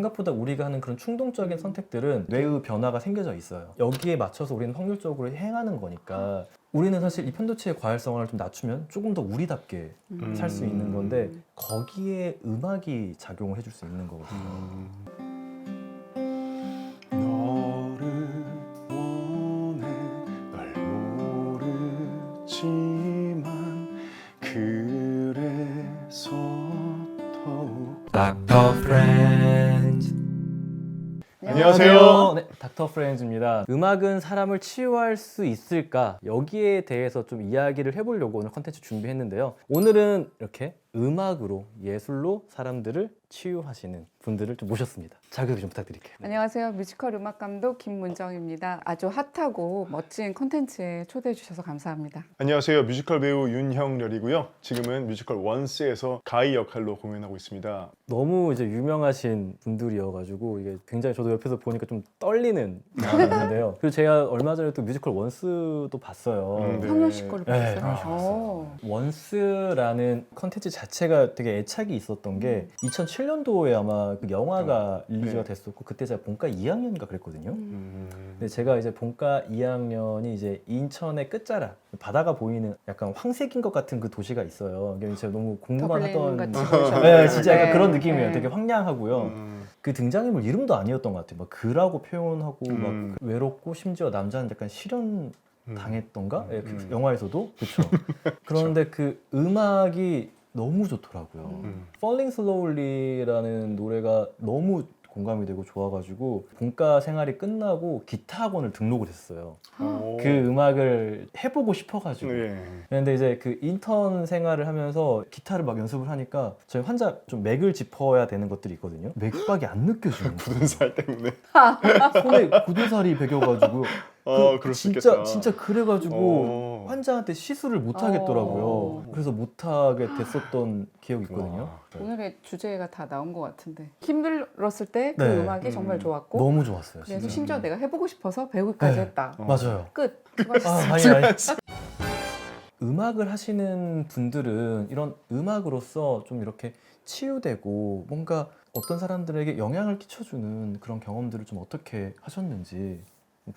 생각보다 우리가 하는 그런 충동적인 선택들은 뇌의 변화가 생겨져 있어요. 여기에 맞춰서 우리는 확률적으로 행하는 거니까 우리는 사실 이 편도체의 과활성화를 좀 낮추면 조금 더 우리답게 살 수 있는 건데 거기에 음악이 작용을 해줄 수 있는 거거든요. 너를 원해 널 모르지만 그래서 더욱 닥터 프렌즈. 안녕하세요. 네, 닥터 프렌즈입니다. 음악은 사람을 치유할 수 있을까? 여기에 대해서 좀 이야기를 해보려고 오늘 컨텐츠 준비했는데요. 오늘은 이렇게 음악으로, 예술로 사람들을 치유하시는 분들을 좀 모셨습니다. 자기소개 좀 부탁드릴게요. 안녕하세요. 뮤지컬 음악감독 김문정입니다. 아주 핫하고 멋진 콘텐츠에 초대해 주셔서 감사합니다. 안녕하세요. 뮤지컬 배우 윤형렬이고요. 지금은 뮤지컬 원스에서 가이 역할로 공연하고 있습니다. 너무 이제 유명하신 분들이어가지고 이게 굉장히 저도 옆에서 보니까 좀 떨리는 마음이 있는데요. 그리고 제가 얼마 전에 또 뮤지컬 원스도 봤어요. 네. 상현 씨 거를 네, 봤어요. 원스라는 컨텐츠 자체가 되게 애착이 있었던 게 2007년도에 아마 그 영화가 릴리즈가 네. 됐었고 그때 제가 본과 2학년인가 그랬거든요. 음. 근데 제가 이제 본과 2학년이 이제 인천의 끝자락 바다가 보이는 약간 황색인 것 같은 그 도시가 있어요. 그게 제가 너무 공부만 하던 같이 네, 보이셨나요? 진짜 약간 네. 그런 느낌이에요. 네. 되게 황량하고요. 그 등장인물 이름도 아니었던 것 같아요. 막 그라고 표현하고 막 외롭고 심지어 남자는 약간 실현 당했던가? 예, 그 영화에서도 그렇죠. 그런데 그 음악이 너무 좋더라고요. Falling Slowly라는 노래가 너무 공감이 되고 좋아가지고 본과 생활이 끝나고 기타 학원을 등록을 했어요. 그 음악을 해보고 싶어가지고. 네. 그런데 이제 그 인턴 생활을 하면서 기타를 막 연습을 하니까 저희 환자 좀 맥을 짚어야 되는 것들이 있거든요. 맥박이 안 느껴지는 거예요. 굳은 살 때문에. 손에 굳은 살이 배겨가지고 그럴 수 있겠다. 진짜 그래가지고 환자한테 시술을 못 하겠더라고요. 그래서 못 하게 됐었던 기억이 있거든요. 와. 오늘의 주제가 다 나온 것 같은데 힘들었을 때 그 네. 음악이 정말 좋았고 너무 좋았어요. 그래서 진짜. 심지어 내가 해보고 싶어서 배우기까지 네. 했다. 맞아요. 끝. 아, 수고하셨습니다. 아니. 음악을 하시는 분들은 이런 음악으로서 좀 이렇게 치유되고 뭔가 어떤 사람들에게 영향을 끼쳐주는 그런 경험들을 좀 어떻게 하셨는지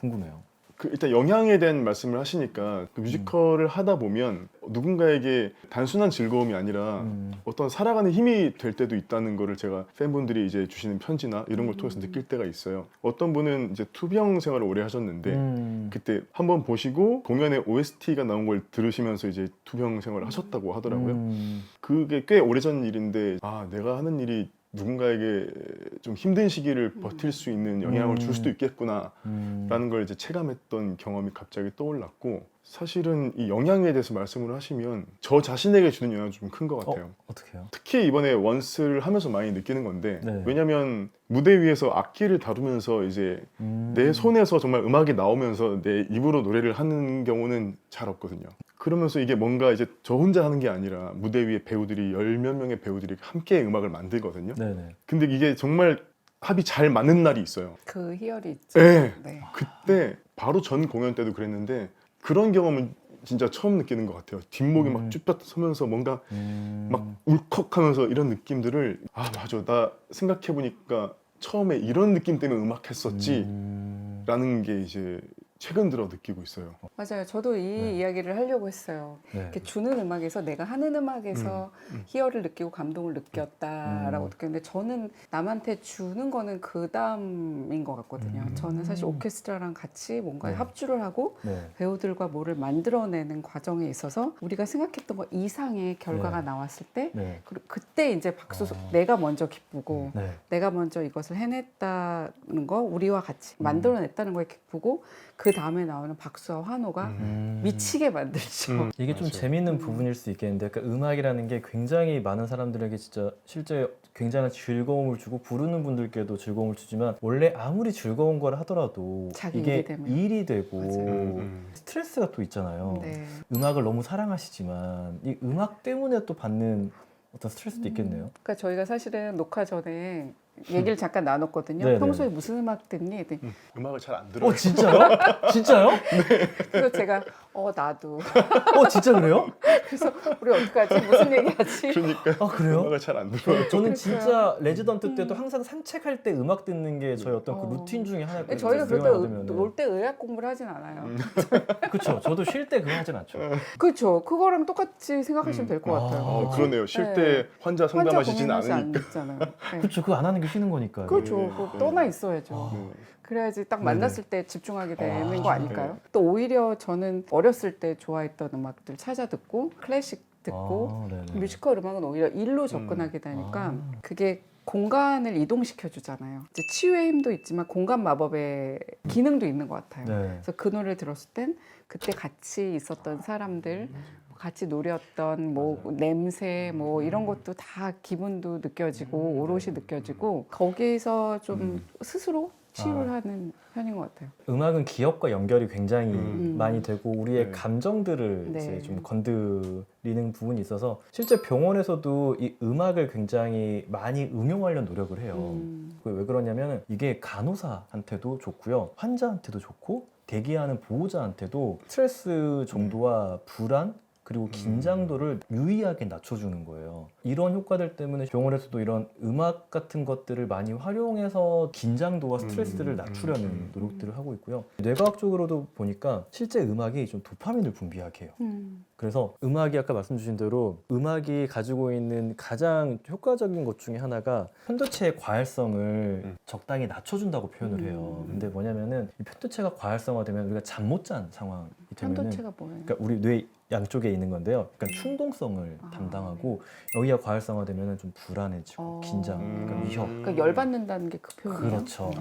궁금해요. 일단 영향에 대한 말씀을 하시니까 그 뮤지컬을 하다 보면 누군가에게 단순한 즐거움이 아니라 어떤 살아가는 힘이 될 때도 있다는 거를 제가 팬분들이 이제 주시는 편지나 이런 걸 통해서 느낄 때가 있어요. 어떤 분은 이제 투병 생활을 오래 하셨는데 그때 한번 보시고 공연에 OST가 나온 걸 들으시면서 이제 투병 생활을 하셨다고 하더라고요. 그게 꽤 오래전 일인데 내가 하는 일이 누군가에게 좀 힘든 시기를 버틸 수 있는 영향을 줄 수도 있겠구나 라는 걸 이제 체감했던 경험이 갑자기 떠올랐고, 사실은 이 영향에 대해서 말씀을 하시면 저 자신에게 주는 영향이 좀 큰 것 같아요. 어떻게요? 특히 이번에 원스를 하면서 많이 느끼는 건데 네. 왜냐면 무대 위에서 악기를 다루면서 이제 내 손에서 정말 음악이 나오면서 내 입으로 노래를 하는 경우는 잘 없거든요. 그러면서 이게 뭔가 이제 저 혼자 하는 게 아니라 무대 위에 배우들이 열몇 명의 배우들이 함께 음악을 만들거든요. 네네. 근데 이게 정말 합이 잘 맞는 날이 있어요. 그 희열이 있죠. 네. 네. 그때 바로 전 공연 때도 그랬는데 그런 경험은 진짜 처음 느끼는 것 같아요. 뒷목이 막 쭈뼛 서면서 뭔가 막 울컥하면서 이런 느낌들을 맞아, 나 생각해보니까 처음에 이런 느낌 때문에 음악했었지 라는 게 이제 최근 들어 느끼고 있어요. 맞아요. 저도 이 이야기를 하려고 했어요. 네. 이렇게 주는 음악에서 내가 하는 음악에서 희열을 느끼고 감동을 느꼈다라고 느꼈는데 저는 남한테 주는 거는 그 다음인 것 같거든요. 저는 사실 오케스트라랑 같이 뭔가 합주를 하고 네. 배우들과 뭐를 만들어내는 과정에 있어서 우리가 생각했던 것 이상의 결과가 네. 나왔을 때 네. 그때 이제 박수 내가 먼저 기쁘고 네. 내가 먼저 이것을 해냈다는 거 우리와 같이 만들어냈다는 거에 기쁘고 그 다음에 나오는 박수와 환호가 미치게 만들죠. 이게 좀 맞아요. 재밌는 부분일 수 있겠는데 그러니까 음악이라는 게 굉장히 많은 사람들에게 진짜 실제 굉장한 즐거움을 주고 부르는 분들께도 즐거움을 주지만 원래 아무리 즐거운 걸 하더라도 자기 이게 일이 되면. 일이 되고 맞아요. 스트레스가 또 있잖아요. 네. 음악을 너무 사랑하시지만 이 음악 때문에 또 받는 어떤 스트레스도 있겠네요. 그러니까 저희가 사실은 녹화 전에 얘기를 잠깐 나눴거든요. 네네. 평소에 무슨 음악 듣니? 했더니 음악을 잘 안 들어요. 진짜요? 진짜요? 그래서 제가 나도. 진짜 그래요? 그래서 우리 어떡하지? 무슨 얘기하지? 그러니까 그래요? 음악을 잘 안 들어요. 저는 그러니까요. 진짜 레지던트 때도 항상 산책할 때 음악 듣는 게 저희 어떤 그 루틴 중에 하나였거든요. 저희가 그때 되면은. 놀 때 의학 공부를 하진 않아요. 그쵸. 저도 쉴 때 그거 하진 않죠. 그렇죠. 그거랑 똑같이 생각하시면 될 것 같아요. 그러네요. 쉴 네. 때 환자 상담하시진 고민하지 않으니까. 않잖아요. 네. 그쵸. 그거 안 하는 게 쉬는 거니까요. 그렇죠. 네. 그거 떠나 있어야죠. 네. 그래야지 딱 만났을 때 집중하게 되는 아, 거 아닐까요? 네. 또 오히려 저는 어렸을 때 좋아했던 음악들 찾아 듣고 클래식 듣고 네네. 뮤지컬 음악은 오히려 일로 접근하게 되니까 그게 공간을 이동시켜 주잖아요. 이제 치유의 힘도 있지만 공간 마법의 기능도 있는 것 같아요. 네. 그래서 그 노래를 들었을 땐 그때 같이 있었던 사람들, 같이 노렸던 뭐 냄새 뭐 이런 것도 다 기분도 느껴지고 오롯이 느껴지고 거기서 좀 스스로 치유를 하는 편인 것 같아요. 음악은 기억과 연결이 굉장히 많이 되고 우리의 네. 감정들을 네. 이제 좀 건드리는 부분이 있어서 실제 병원에서도 이 음악을 굉장히 많이 응용하려는 노력을 해요. 왜 그러냐면 이게 간호사한테도 좋고요, 환자한테도 좋고 대기하는 보호자한테도 스트레스 정도와 불안 그리고 긴장도를 유의하게 낮춰주는 거예요. 이런 효과들 때문에 병원에서도 이런 음악 같은 것들을 많이 활용해서 긴장도와 스트레스를 낮추려는 노력들을 하고 있고요. 뇌과학적으로도 보니까 실제 음악이 좀 도파민을 분비하게 해요. 그래서 음악이 아까 말씀 주신 대로 음악이 가지고 있는 가장 효과적인 것 중에 하나가 편도체의 과활성을 적당히 낮춰준다고 표현을 해요. 근데 뭐냐면은 이 편도체가 과활성화되면 우리가 잠 못 잔 상황이 되면은 편도체가 뭐예요? 그러니까 우리 뇌 양쪽에 있는 건데요. 그러니까 충동성을 담당하고 여기가 과활성화되면 좀 불안해지고 긴장, 그러니까 위협. 그러니까 열받는다는 게 그 표현이에요? 그렇죠.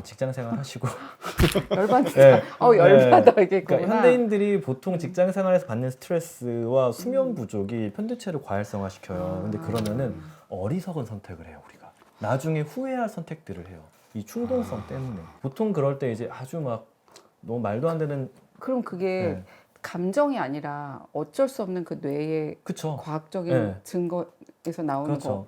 직장생활 하시고 열받는다. 네. 열받아 이게 그러니까 있구나. 현대인들이 보통 직장 생활에서 받는 스트레스와 수면 부족이 편도체를 과활성화시켜요. 근데 그러면은 어리석은 선택을 해요, 우리가. 나중에 후회할 선택들을 해요. 이 충동성 때문에. 보통 그럴 때 이제 아주 막 너무 말도 안 되는 그럼 그게 네. 감정이 아니라 어쩔 수 없는 그 뇌의 그쵸. 과학적인 네. 증거에서 나오는 그렇죠. 거.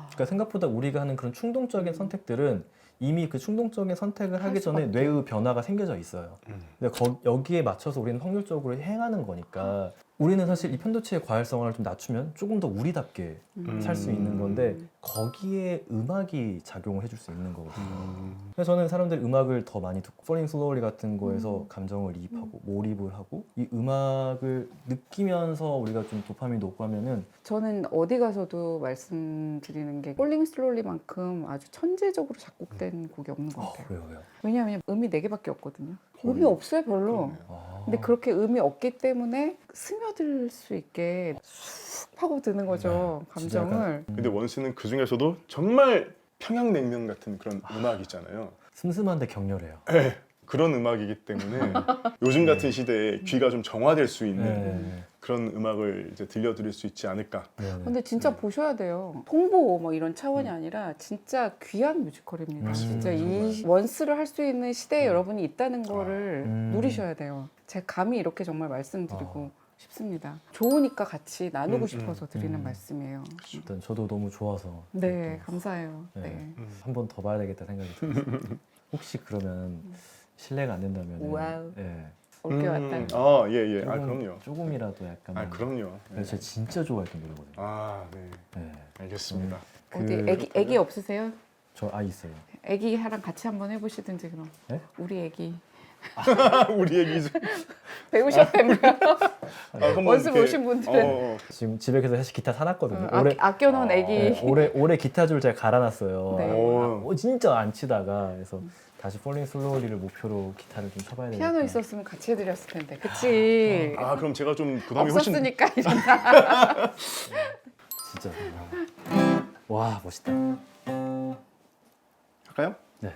그러니까 생각보다 우리가 하는 그런 충동적인 선택들은 이미 그 충동적인 선택을 할 하기 전에 수밖에. 뇌의 변화가 생겨져 있어요. 근데 여기에 맞춰서 우리는 확률적으로 행하는 거니까 우리는 사실 이 편도체의 과활성화를 좀 낮추면 조금 더 우리답게 살 수 있는 건데 거기에 음악이 작용을 해줄 수 있는 거거든요. 그래서 저는 사람들이 음악을 더 많이 듣고 Falling Slowly 같은 거에서 감정을 이입하고 몰입을 하고 이 음악을 느끼면서 우리가 좀 도파민도 얻고 하면은 저는 어디 가서도 말씀드리는 게 폴링 슬로리만큼 아주 천재적으로 작곡된 곡이 없는 것 같아요. 왜요? 왜냐하면 음이 4개밖에 없거든요. 거의. 음이 없어요 별로. 아. 근데 그렇게 음이 없기 때문에 스며들 수 있게 쑥 파고 드는 거죠. 진짜 감정을. 근데 원스는 그 중에서도 정말 평양냉면 같은 그런 음악 있잖아요. 슴슴한데 격렬해요. 그런 음악이기 때문에 요즘 같은 시대에 귀가 좀 정화될 수 있는 네. 그런 음악을 이제 들려드릴 수 있지 않을까. 네. 근데 진짜 보셔야 돼요. 홍보 뭐 이런 차원이 아니라 진짜 귀한 뮤지컬입니다. 진짜 이 원스를 할 수 있는 시대에 여러분이 있다는 거를 누리셔야 돼요. 제가 감히 이렇게 정말 말씀드리고 싶습니다. 좋으니까 같이 나누고 싶어서 드리는 말씀이에요. 일단 저도 너무 좋아서 네, 감사해요. 네. 네. 한 번 더 봐야 되겠다 생각이 들었어요. 혹시 그러면 실례가 안 된다면 와우. 예. 올게 왔다. 예. 아, 그럼요. 조금이라도 약간 아, 그럼요. 네. 제가 진짜 좋아했던 노래거든요. 아, 네. 네. 알겠습니다. 어디 애기 없으세요? 저 있어요. 애기랑 같이 한번 해보시든지 그럼. 네? 우리 애기 우리 얘기 좀. 배우셨다면 한번 원스 이렇게- 보신 분들은 지금 집에 그래서 사실 기타 사놨거든요. 아껴놓은 애기. 네, 올해 기타줄 제가 갈아놨어요. 네. 진짜 안 치다가 그래서 다시 폴링 슬로우리를 목표로 기타를 좀 쳐봐야 되겠다. 피아노 있었으면 같이 해드렸을 텐데, 그치? 아, 그럼 제가 좀 부담이 훨씬 없었으니까 이런다. 진짜. 와 멋있다. 할까요? 네.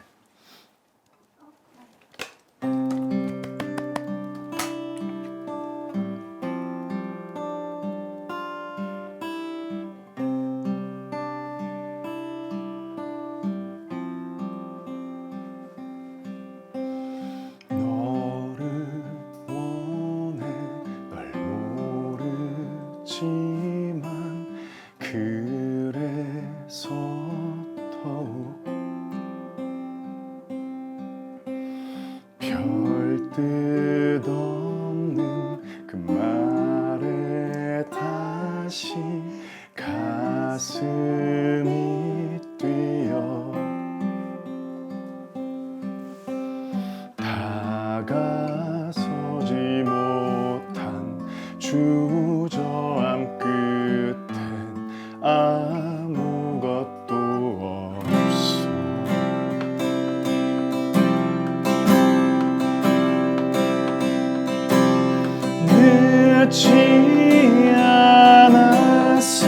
너를 원해 널 모르지만 그래서 더 않았어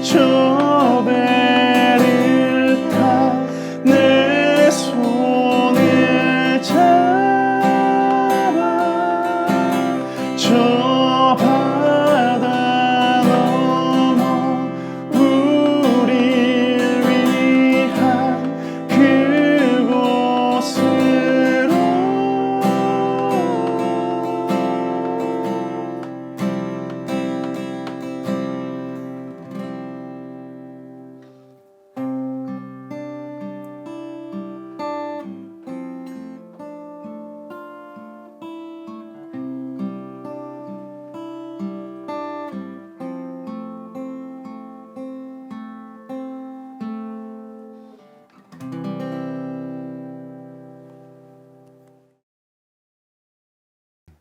저 배를 타 내 손을 잡아 저 바다 넘어 우릴 위한 그곳으로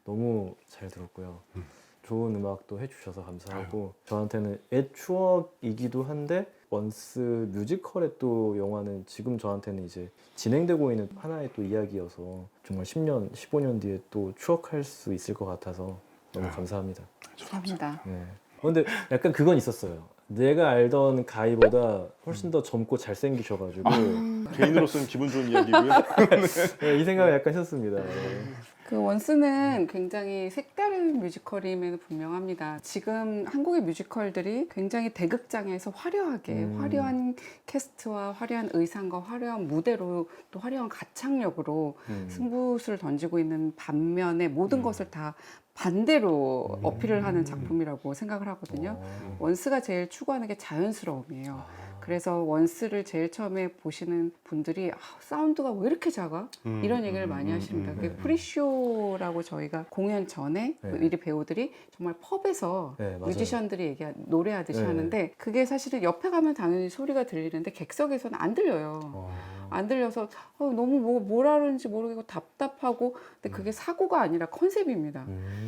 너무 잘 들었고요. 좋은 음악도 해주셔서 감사하고 저한테는 옛 추억이기도 한데 원스 뮤지컬의 또 영화는 지금 저한테는 이제 진행되고 있는 하나의 또 이야기여서 정말 10년, 15년 뒤에 또 추억할 수 있을 것 같아서 너무 감사합니다. 감사합니다. 네. 근데 약간 그건 있었어요. 내가 알던 가이보다 훨씬 더 젊고 잘생기셔가지고 개인으로서는 기분 좋은 이야기고요. 네, 이 생각을 약간 했었습니다. 네. 그 원스는 굉장히 색다른 뮤지컬임에는 분명합니다. 지금 한국의 뮤지컬들이 굉장히 대극장에서 화려하게 화려한 캐스트와 화려한 의상과 화려한 무대로 또 화려한 가창력으로 승부수를 던지고 있는 반면에 모든 것을 다 반대로 어필을 하는 작품이라고 생각을 하거든요. 원스가 제일 추구하는 게 자연스러움이에요. 그래서 원스를 제일 처음에 보시는 분들이 사운드가 왜 이렇게 작아? 이런 얘기를 많이 하십니다. 그게 프리쇼라고 저희가 공연 전에 우리 배우들이 정말 펍에서 뮤지션들이 노래하듯이 하는데 그게 사실은 옆에 가면 당연히 소리가 들리는데 객석에서는 안 들려요. 안 들려서 너무 뭐라는지 모르겠고 답답하고 근데 그게 사고가 아니라 컨셉입니다.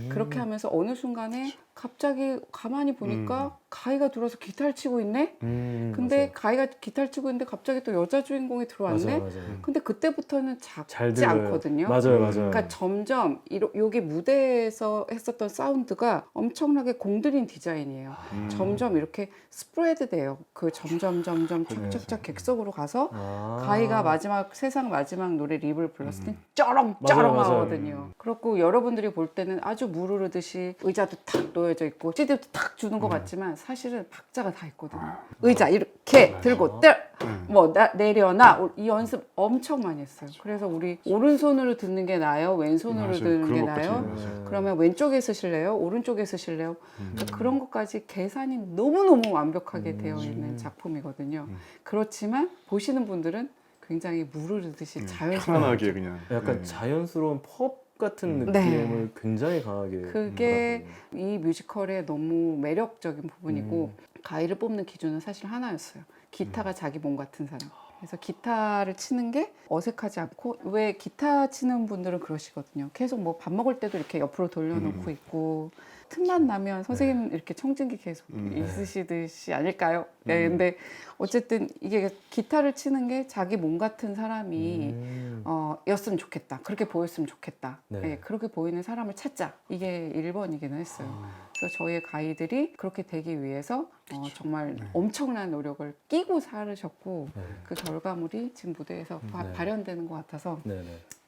그렇게 하면서 어느 순간에 갑자기 가만히 보니까 가이가 들어와서 기타를 치고 있네? 근데 가이가 기타를 치고 있는데 갑자기 또 여자 주인공이 들어왔네? 맞아요. 근데 그때부터는 잘 작지 들려요. 않거든요. 맞아요. 그러니까 점점 여기 무대에서 했었던 사운드가 엄청나게 공들인 디자인이에요. 점점 이렇게 스프레드 돼요. 그 점점 착착착 객석으로 가서 가이가 세상 마지막 노래 립을 불렀을 때 쩌렁쩌렁 맞아요. 하거든요. 그렇고 여러분들이 볼 때는 아주 무르르듯이 의자도 탁 놓여져 있고 CD도 탁 주는 것 같지만 사실은 박자가 다 있거든요. 의자 이렇게 들고 내려놔 이 연습 엄청 많이 했어요. 그래서 우리 오른손으로 듣는 게 나아요? 왼손으로 듣는 게 나아요? 그러면 왼쪽에 쓰실래요? 오른쪽에 쓰실래요? 그러니까 그런 것까지 계산이 너무너무 완벽하게 되어 있는 작품이거든요. 그렇지만 보시는 분들은 굉장히 무르르듯이 자연스럽게 편안하게 그냥 약간 자연스러운 펍 같은 느낌을 네. 굉장히 강하게 그게 이 뮤지컬의 너무 매력적인 부분이고 가이를 뽑는 기준은 사실 하나였어요. 기타가 자기 몸 같은 사람. 그래서 기타를 치는 게 어색하지 않고 왜 기타 치는 분들은 그러시거든요. 계속 뭐 밥 먹을 때도 이렇게 옆으로 돌려놓고 있고 틈만 나면 선생님 이렇게 청진기 계속 있으시듯이 아닐까요? 네, 근데 어쨌든 이게 기타를 치는 게 자기 몸 같은 사람이 였으면 좋겠다. 그렇게 보였으면 좋겠다. 네, 그렇게 보이는 사람을 찾자. 이게 1번이기는 했어요. 그래서 저희의 가이들이 그렇게 되기 위해서 정말 엄청난 노력을 끼고 살으셨고 그 결과물이 지금 무대에서 발현되는 것 같아서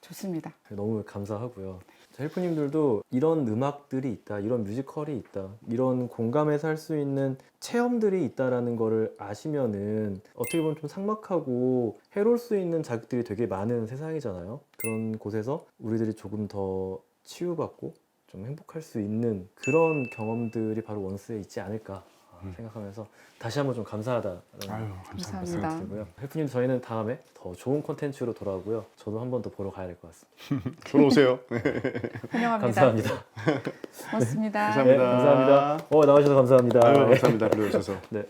좋습니다. 너무 감사하고요. 헬프님들도 이런 음악들이 있다, 이런 뮤지컬이 있다, 이런 공감해서 할 수 있는 체험들이 있다라는 거를 아시면은 어떻게 보면 좀 삭막하고 해로울 수 있는 자극들이 되게 많은 세상이잖아요. 그런 곳에서 우리들이 조금 더 치유받고 좀 행복할 수 있는 그런 경험들이 바로 원스에 있지 않을까 생각하면서 다시 한번 좀 감사하다라는 감사합니다. 생각이 들고요. 헬프님 저희는 다음에 더 좋은 콘텐츠로 돌아오고요. 저도 한 번 더 보러 가야 될 것 같습니다. 들어오세요. 환영합니다. 감사합니다. 고맙습니다. 감사합니다. 감사합니다. 나와주셔서 감사합니다. 감사합니다. 불러주셔서. 네.